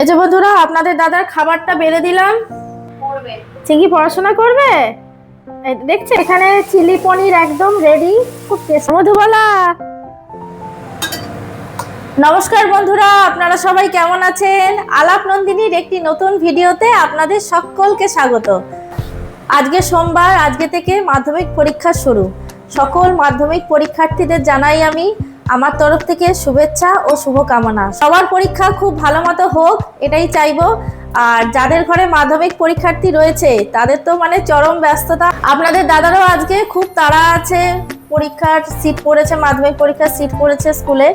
এই যে বন্ধুরা আপনাদের দাদার খাবারটা বেড়ে দিলাম। চিঙ্কি পড়াশোনা করবে। দেখছে এখানে চিলি পনির একদম রেডি। খুব টেস্টি। মধুবালা, নমস্কার বন্ধুরা, আপনারা সবাই কেমন আছেন? আলাপ নন্দিনীর একটি নতুন ভিডিওতে আপনাদের সকলকে স্বাগত। আজকে সোমবার, আজকে থেকে মাধ্যমিক পরীক্ষা শুরু। সকল মাধ্যমিক পরীক্ষার্থীদের জানাই আমি আমার তরফ থেকে শুভেচ্ছা ও শুভকামনা। সবার পরীক্ষা খুব ভালো মতো হোক, এটাই চাইবো। আর যাদের ঘরে মাধ্যমিক পরীক্ষার্থী রয়েছে তাদের তো চরম ব্যস্ততা। আপনাদের দাদারও আজকে খুব তাড়া আছে, পরীক্ষার সিট পড়েছে, মাধ্যমিক পরীক্ষার সিট পড়েছে স্কুলে।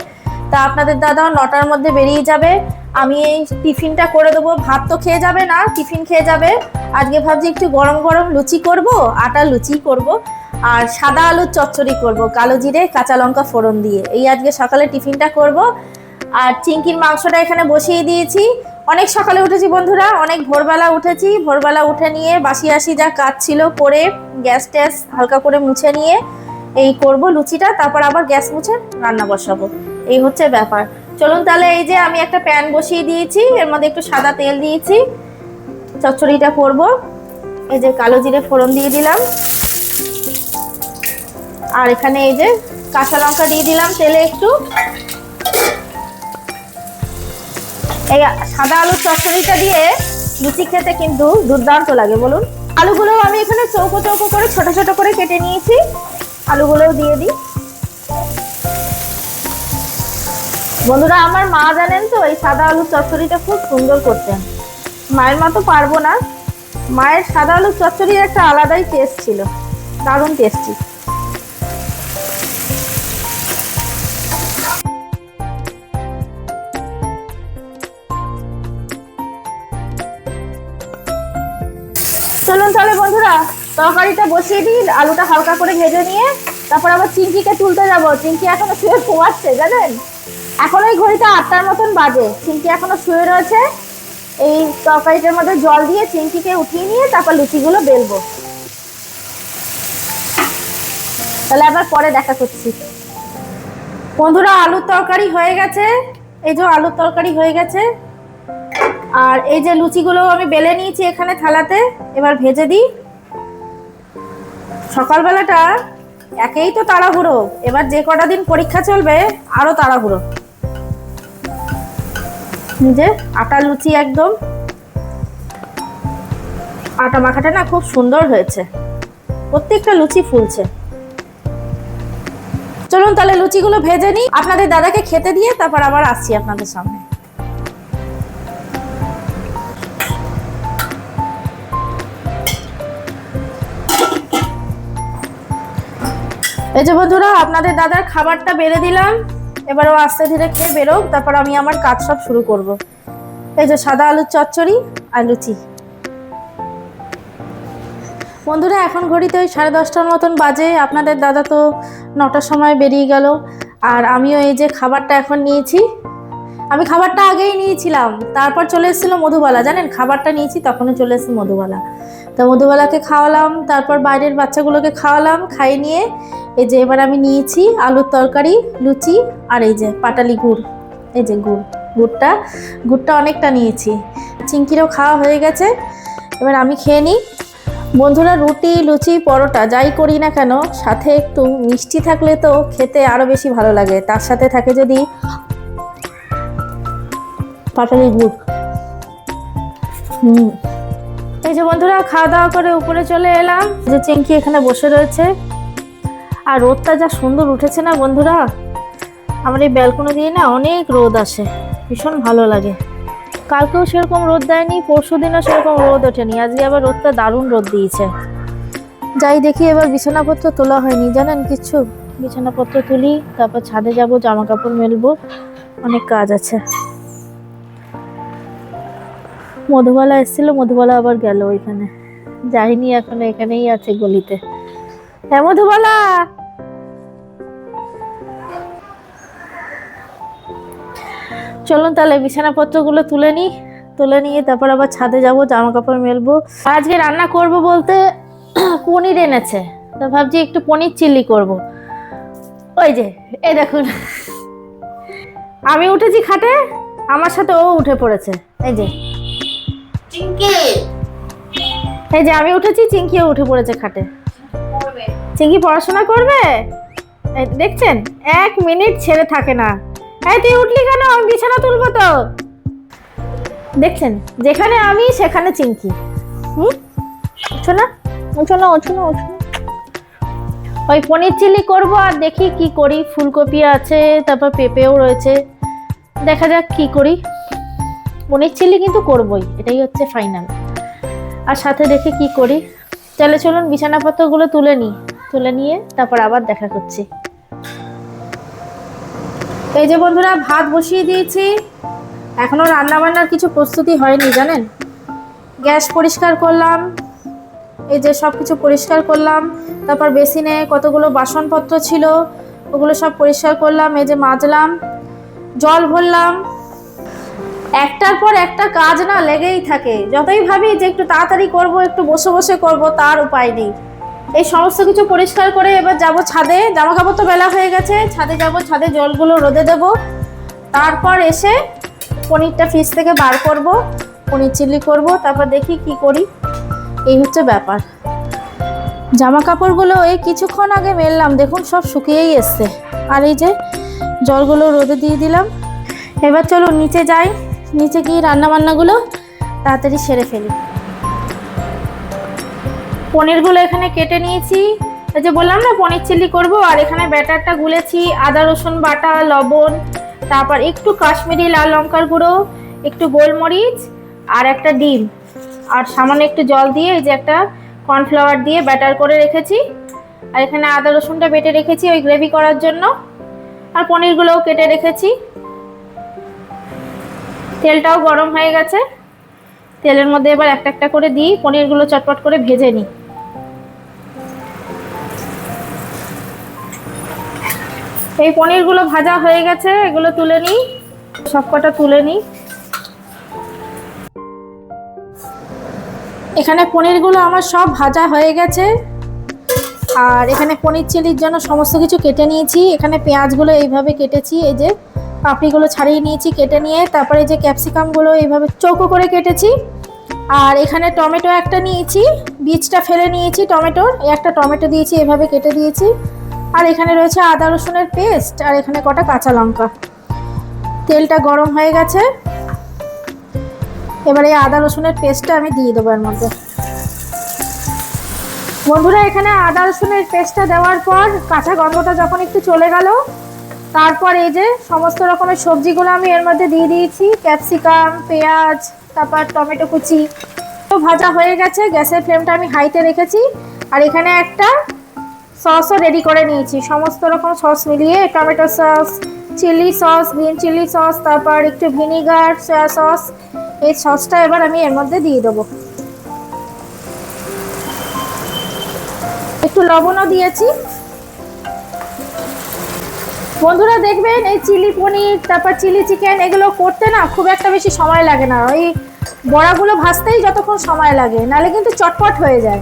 তা আপনাদের দাদাও 9টার মধ্যে বেরিয়ে যাবে। আমি এই টিফিনটা করে দেবো। ভাত তো খেয়ে যাবে না, টিফিন খেয়ে যাবে। আজকে ভাবছি একটু গরম গরম লুচি করব, আটার লুচি করব, আর সাদা আলুর চচ্চড়ি করব কালো জিরে কাঁচা লঙ্কা ফোড়ন দিয়ে। এই আজকে সকালে টিফিনটা করব। আর চিংকির মাংসটা এখানে বসিয়ে দিয়েছি। অনেক সকালে উঠেছি বন্ধুরা, অনেক ভোরবেলা উঠেছি। ভোরবেলা উঠে নিয়ে বাসি আসি যা কাজ ছিল করে গ্যাস ট্যাস হালকা করে মুছে নিয়ে এই করব লুচিটা, তারপর আবার গ্যাস মুছে রান্না বসাবো। এই হচ্ছে ব্যাপার। চলুন তাহলে, এই যে আমি একটা প্যান বসিয়ে দিয়েছি, এর মধ্যে একটু সাদা তেল দিয়েছি, চচ্চড়িটা করব। এই যে কালো জিরে ফোড়ন দিয়ে দিলাম, আর এখানে এই যে কাঁচা লঙ্কা দিয়ে দিলাম তেলে একটু। এই সাদা আলুর চচ্চড়িটা দিয়ে লুচি খেতে কিন্তু দুর্দান্ত লাগে বলুন। আলুগুলো আমি এখানে চৌকো চৌকো করে ছোট ছোট করে কেটে নিয়েছি, আলুগুলোও দিয়ে দিই। বন্ধুরা, আমার মা জানেন তো এই সাদা আলুর চচ্চড়িটা খুব সুন্দর করতেন। মায়ের মতো পারবো না। মায়ের সাদা আলুর চচ্চড়ির একটা আলাদাই টেস্ট ছিল, দারুণ টেস্টি। চলুন তাহলে বন্ধুরা, তরকারিটা বসিয়ে দিই। আলুটা হালকা করে ভেজে নিয়ে তারপর আবার চিংকিকে তুলতে যাবো। চিংকি এখনো শুয়ে ঘুমাচ্ছে জানেন। এখন এই ঘড়িটা 8টার মতন বাজে, চিংকি এখনো শুয়ে রয়েছে। এই তরকারিটার মধ্যে জল দিয়ে চিংকিকে উঠিয়ে নিয়ে তারপর লুচিগুলো বেলবো। তাহলে আবার পরে দেখা করছি। বন্ধুরা, আলুর তরকারি হয়ে গেছে। এই যে আলুর তরকারি হয়ে গেছে, আর এই যে লুচিগুলো আমি বেলে নিয়েছি এখানে থালাতে। এবার ভেজে দিই। সকালবেলাটা একেই তো তাড়াহুড়ো, এবার যে কটা দিন পরীক্ষা চলবে আরো তাড়াহুড়ো। নিজে আটা লুচি, একদম আটা মাখাটা না খুব সুন্দর হয়েছে, প্রত্যেকটা লুচি ফুলছে। চলুন তাহলে লুচিগুলো ভেজে নিই, আপনাদের দাদাকে খেতে দিয়ে তারপর আবার আসছি আপনাদের সামনে। এই যে বন্ধুরা, আপনাদের দাদার খাবারটা বেড়ে দিলাম। এবার ও আস্তে ধীরে খেয়ে বেরোক, তারপর আমি আমার কাজ সব শুরু করব। এই যে সাদা আলুর চচ্চড়ি আর লুচি। বন্ধুরা, এখন ঘড়িতে ওই 10:30টার মতন বাজে। আপনাদের দাদা তো 9টার সময় বেরিয়ে গেল। আর আমিও এই যে খাবারটা এখন নিয়েছি। আমি খাবারটা আগেই নিয়েছিলাম, তারপর চলে এসেছিল মধুবালা। জানেন, খাবারটা নিয়েছি তখনই চলে এসেছে মধুবালা। তো মধুবালাকে খাওয়ালাম, তারপর বাইরের বাচ্চাগুলোকে খাওয়ালাম। খাইয়ে নিয়ে এই যে এবার আমি নিয়েছি আলুর তরকারি, লুচি, আর এই যে পাটালি গুড়। এই যে গুড়টা অনেকটা নিয়েছি। চিংকিরও খাওয়া হয়ে গেছে, এবার আমি খেয়ে নিই। বন্ধুরা, রুটি, লুচি, পরোটা যাই করি না কেন, সাথে একটু মিষ্টি থাকলে তো খেতে আরো বেশি ভালো লাগে। তার সাথে থাকে যদি পাটালি গুড়। এই যে বন্ধুরা, খাওয়া দাওয়া করে উপরে চলে এলাম। যে চিংকি এখানে বসে রয়েছে, আর রোদটা যা সুন্দর উঠেছে না বন্ধুরা। আমার এই ব্যালকনি দিয়ে না অনেক রোদ আসে, ভীষণ ভালো লাগে। কালকেও সেরকম রোদ দেয়নি, পরশু দিনও সেরকম রোদ ওঠেনি, আজকে আবার রোদটা দারুণ রোদ দিয়েছে। যাই দেখি, এবার বিছানাপত্র তোলা হয়নি জানেন কিছু। বিছানাপত্র তুলি, তারপর ছাদে যাব, জামা কাপড় মেলবো, অনেক কাজ আছে। মধুবালা এসেছিল, মধুবালা আবার গেল ওইখানে, যাইনি এখনো, এখানেই আছে গলিতে। হ্যাঁ মধুবালা, চলুন তাহলে বিছানাপত্রগুলো তুলে নিয়ে তারপর আবার ছাদে যাব, জামা কাপড় মেলবো। আজকে রান্না করব বলতে পনির এনেছে, তো ভাবছি একটু পনির চিল্লি করব। ওই যে এই দেখুন, আমি উঠেছি খাটে, আমার সাথে ও উঠে পড়েছে। এই যে চিঙ্কি এই যে আমি উঠেছি, চিঙ্কিও উঠে পড়েছে খাটে। চিঙ্কি পড়াশোনা করবে, এই দেখছেন 1 মিনিট ছেড়ে থাকে না। এই তুই উঠলি কেন, আমি বিছানা তুলবো তো। দেখছেন যেখানে আমি সেখানে চিঙ্কি। ওঠো না ওঠো না ওঠো না ওঠো না। ওই পনির চিলি করবো, আর দেখি কি করি। ফুলকপি আছে, তারপর পেঁপেও রয়েছে, দেখা যাক কি করি। পনির চিলি কিন্তু করবই, এটাই হচ্ছে ফাইনাল। আর সাথে দেখে কি করি। চলে চলুন বিছানাপত্রগুলো তুলে নিই, তুলে নিয়ে তারপর আবার দেখা করছি। এই যে বন্ধুরা ভাত বসিয়ে দিয়েছি, এখনো রান্না বান্নার কিছু প্রস্তুতি হয়নি জানেন। গ্যাস পরিষ্কার করলাম, এই যে সব কিছু পরিষ্কার করলাম। তারপর বেসিনে কতগুলো বাসনপত্র ছিল ওগুলো সব পরিষ্কার করলাম, এই যে মাজলাম, জল ভরলাম। একটার পর একটা কাজ না লেগেই থাকে। যতই ভাবি যে একটু তাড়াতাড়ি করব, একটু বসে বসে করব, তার উপায় নেই। এই সমস্ত কিছু পরিষ্কার করে এবার যাব ছাদে। জামা কাপড় তো বেলা হয়ে গেছে, ছাদে যাব, ছাদে জলগুলো রোদে দেব। তারপর এসে পনিরটা ফ্রিজ থেকে বার করব, পনির চিলি করব। তারপর দেখি কি করি, এই হচ্ছে ব্যাপার। জামা কাপড়গুলো এই কিছুক্ষণ আগে মেললাম, দেখুন সব শুকিয়েই এসছে। আর এই যে জলগুলো রোদে দিয়ে দিলাম। এবার চলো নিচে যাই, নিচে গিয়ে রান্নাবান্নাগুলো তাড়াতাড়ি সেরে ফেলি। পনিরগুলো এখানে কেটে নিয়েছি, এই যে বললাম না পনির চিলি করব। আর এখানে ব্যাটারটা গুলেছি, আদা রসুন বাটা, লবণ, তারপর একটু কাশ্মীরি লাল লঙ্কার গুঁড়ো, একটু গোলমরিচ, আর একটা ডিম, আর সামান্য একটু জল দিয়ে এই যে একটা কর্নফ্লাওয়ার দিয়ে ব্যাটার করে রেখেছি। আর এখানে আদা রসুনটা বেটে রেখেছি ওই গ্রেভি করার জন্য। আর পনিরগুলোও কেটে রেখেছি। তেলটাও গরম হয়ে গেছে, তেলের মধ্যে এবার একটা একটা করে দিই, পনিরগুলো চটপট করে ভেজে নিই। এই পনিরগুলো ভাজা হয়ে গেছে, এগুলো তুলে নিই, সবকটা তুলে নিই। এখানে পনিরগুলো আমার সব ভাজা হয়ে গেছে। আর এখানে পনির চিলির জন্য সমস্ত কিছু কেটে নিয়েছি। এখানে পেঁয়াজগুলো এইভাবে কেটেছি, এই যে পাপড়িগুলো ছাড়িয়ে নিয়েছি কেটে নিয়ে। তারপরে যে ক্যাপসিকামগুলো এইভাবে চৌকো করে কেটেছি। আর এখানে টমেটো একটা নিয়েছি, বীজটা ফেলে নিয়েছি টমেটোর, একটা টমেটো দিয়েছি, এভাবে কেটে দিয়েছি। আর এখানে রয়েছে আদা রসুনের পেস্ট, আর এখানে কটা কাঁচা লঙ্কা। তেলটা গরম হয়ে গেছে, এবারে আদা রসুনের পেস্টটা আমি দিয়ে দেবো এর মধ্যে। বন্ধুরা এখানে আদা রসুনের পেস্টটা দেওয়ার পর কাঁচা গন্ধটা যখন একটু চলে গেল, তারপর এই যে সমস্ত রকমের সবজিগুলো আমি এর মধ্যে দিয়ে দিয়েছি, ক্যাপসিকাম, পেঁয়াজ, তারপর টমেটো কুচি। তো ভাজা হয়ে গেছে, গ্যাসের ফ্লেমটা আমি হাইতে রেখেছি। আর এখানে একটা সসও রেডি করে নিয়েছি, সমস্ত রকম সস মিলিয়ে, tomato sauce, chilli sauce, green chilli sauce, তারপর একটু ভিনিগার, সয়া সস। এই সসটা এবার আমি এর মধ্যে দিয়ে দেবো। একটু লবণও দিয়েছি। বন্ধুরা দেখবেন এই চিলি পনির, তারপর চিলি চিকেন, এগুলো করতে না খুব একটা বেশি সময় লাগে না। ওই বড়াগুলো ভাজতেই যতক্ষণ সময় লাগে, নাহলে কিন্তু চটপট হয়ে যায়।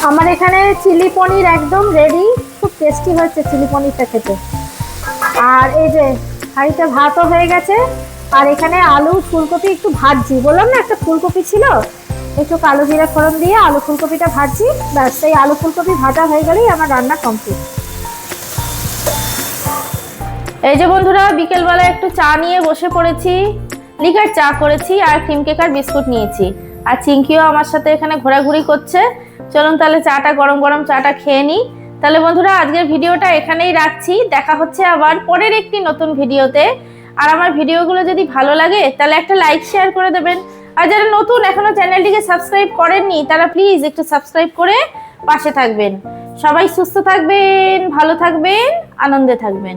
আমার এখানে চিলি পনির একদম রেডি, খুব টেস্টি হয়েছে চিলি পনিরটা খেতে। আর এই যে হাঁড়িতে ভাতও হয়ে গেছে। আর এখানে আলু ফুলকপি একটু ভাজছি, বললাম না একটা ফুলকপি ছিল, একটু কালো জিরা ফোড়ন দিয়ে আলু ফুলকপিটা ভাজছি। ব্যাস এই আলু ফুলকপি ভাজা হয়ে গেলেই আমার রান্না কমপ্লিট। এই যে বন্ধুরা বিকেলবেলা একটু চা নিয়ে বসে পড়েছি, লিকার চা করেছি, আর ক্রিম কেক আর বিস্কুট নিয়েছি। আর চিঙ্কিও আমার সাথে এখানে ঘোরাঘুরি করছে। চলুন তাহলে চাটা, গরম গরম চাটা খেয়ে নিই। তাহলে বন্ধুরা আজকের ভিডিওটা এখানেই রাখছি, দেখা হচ্ছে আবার পরের একটি নতুন ভিডিওতে। আর আমার ভিডিওগুলো যদি ভালো লাগে তাহলে একটা লাইক শেয়ার করে দেবেন। আর যারা নতুন এখনো চ্যানেলটিকে সাবস্ক্রাইব করেননি তারা প্লিজ একটু সাবস্ক্রাইব করে পাশে থাকবেন। সবাই সুস্থ থাকবেন, ভালো থাকবেন, আনন্দে থাকবেন।